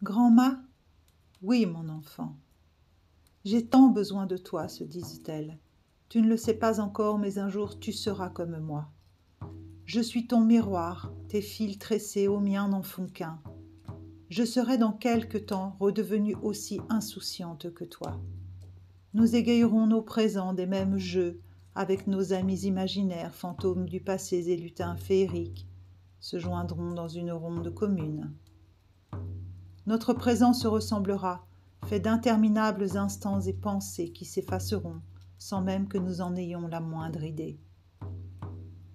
Grand-mâ, oui, mon enfant. J'ai tant besoin de toi, se disent-elles. Tu ne le sais pas encore, mais un jour tu seras comme moi. Je suis ton miroir, tes fils tressés aux miens n'en font qu'un. Je serai dans quelque temps redevenue aussi insouciante que toi. Nous égayerons nos présents des mêmes jeux avec nos amis imaginaires, fantômes du passé et lutins féeriques, se joindront dans une ronde commune. Notre présent se ressemblera, fait d'interminables instants et pensées qui s'effaceront sans même que nous en ayons la moindre idée.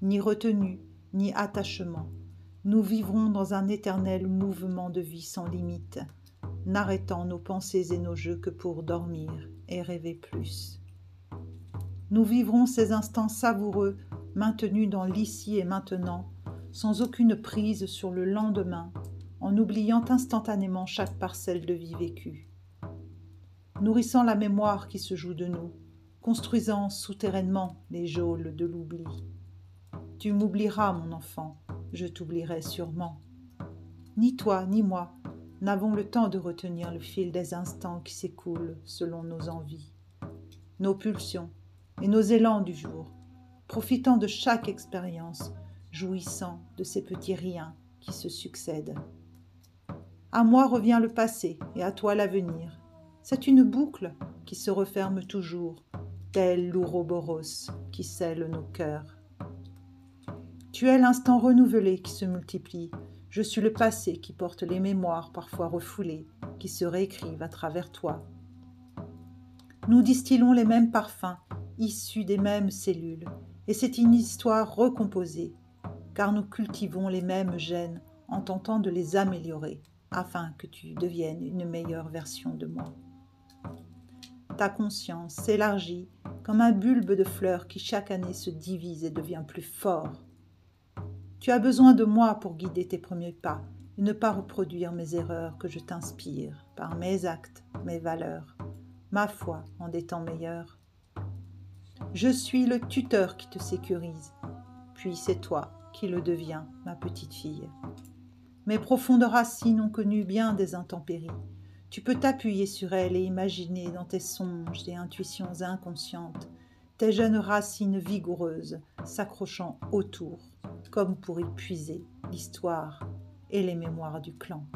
Ni retenue, ni attachement, nous vivrons dans un éternel mouvement de vie sans limite, n'arrêtant nos pensées et nos jeux que pour dormir et rêver plus. Nous vivrons ces instants savoureux, maintenus dans l'ici et maintenant, sans aucune prise sur le lendemain, en oubliant instantanément chaque parcelle de vie vécue. Nourrissant la mémoire qui se joue de nous, construisant souterrainement les geôles de l'oubli. Tu m'oublieras, mon enfant, je t'oublierai sûrement. Ni toi, ni moi, n'avons le temps de retenir le fil des instants qui s'écoulent selon nos envies, nos pulsions et nos élans du jour, profitant de chaque expérience, jouissant de ces petits riens qui se succèdent. À moi revient le passé et à toi l'avenir. C'est une boucle qui se referme toujours, tel l'ouroboros qui scelle nos cœurs. Tu es l'instant renouvelé qui se multiplie. Je suis le passé qui porte les mémoires parfois refoulées, qui se réécrivent à travers toi. Nous distillons les mêmes parfums, issus des mêmes cellules, et c'est une histoire recomposée, car nous cultivons les mêmes gènes en tentant de les améliorer, afin que tu deviennes une meilleure version de moi. Ta conscience s'élargit comme un bulbe de fleurs qui chaque année se divise et devient plus fort. Tu as besoin de moi pour guider tes premiers pas et ne pas reproduire mes erreurs que je t'inspire par mes actes, mes valeurs, ma foi en des temps meilleurs. Je suis le tuteur qui te sécurise, puis c'est toi qui le deviens, ma petite fille. Mes profondes racines ont connu bien des intempéries. Tu peux t'appuyer sur elles et imaginer dans tes songes et intuitions inconscientes tes jeunes racines vigoureuses s'accrochant autour, comme pour y puiser l'histoire et les mémoires du clan.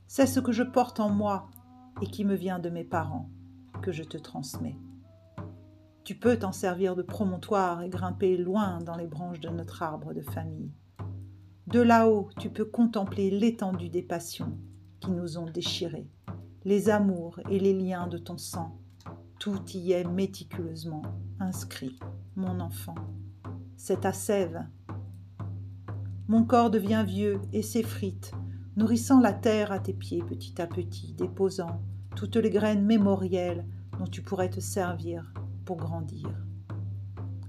C'est ce que je porte en moi et qui me vient de mes parents, que je te transmets. Tu peux t'en servir de promontoire et grimper loin dans les branches de notre arbre de famille. De là-haut, tu peux contempler l'étendue des passions qui nous ont déchirés, les amours et les liens de ton sang. Tout y est méticuleusement inscrit, mon enfant. C'est ta sève. Mon corps devient vieux et s'effrite, nourrissant la terre à tes pieds petit à petit, déposant toutes les graines mémorielles dont tu pourrais te servir pour grandir.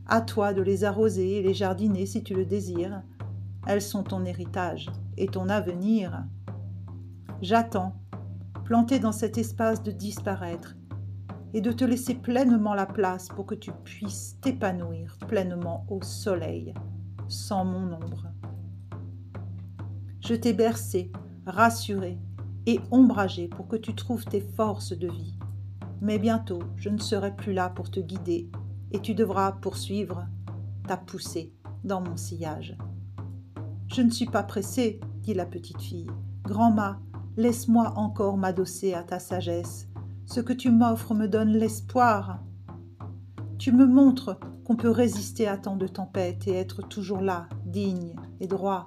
À toi de les arroser et les jardiner si tu le désires. Elles sont ton héritage et ton avenir. J'attends, planté dans cet espace de disparaître, et de te laisser pleinement la place pour que tu puisses t'épanouir pleinement au soleil, sans mon ombre. Je t'ai bercé, rassuré et ombragé pour que tu trouves tes forces de vie. Mais bientôt, je ne serai plus là pour te guider et tu devras poursuivre ta poussée dans mon sillage. Je ne suis pas pressée, dit la petite fille. Grand-mâ, laisse-moi encore m'adosser à ta sagesse. Ce que tu m'offres me donne l'espoir. Tu me montres qu'on peut résister à tant de tempêtes et être toujours là, digne et droit.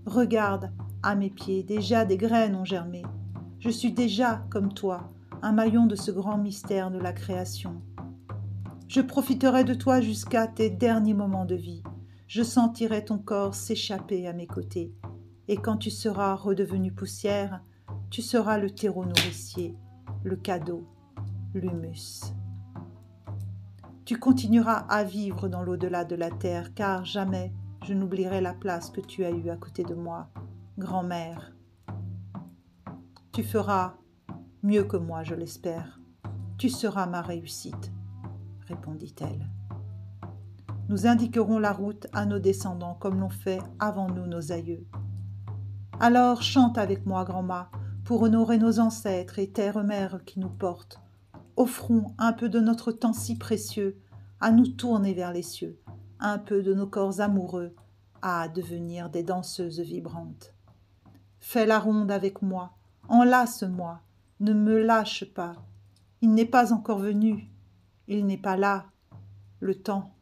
Regarde, à mes pieds, déjà des graines ont germé. Je suis déjà, comme toi, un maillon de ce grand mystère de la création. Je profiterai de toi jusqu'à tes derniers moments de vie. Je sentirai ton corps s'échapper à mes côtés. Et quand tu seras redevenu poussière, tu seras le terreau nourricier, le cadeau, l'humus. Tu continueras à vivre dans l'au-delà de la terre, car jamais je n'oublierai la place que tu as eue à côté de moi, grand-mère. Tu feras mieux que moi, je l'espère. Tu seras ma réussite, répondit-elle. Nous indiquerons la route à nos descendants comme l'ont fait avant nous nos aïeux. Alors chante avec moi, grand-mât, pour honorer nos ancêtres et terre-mère qui nous portent. Offrons un peu de notre temps si précieux à nous tourner vers les cieux, un peu de nos corps amoureux à devenir des danseuses vibrantes. Fais la ronde avec moi, enlace-moi, ne me lâche pas. Il n'est pas encore venu, il n'est pas là, le temps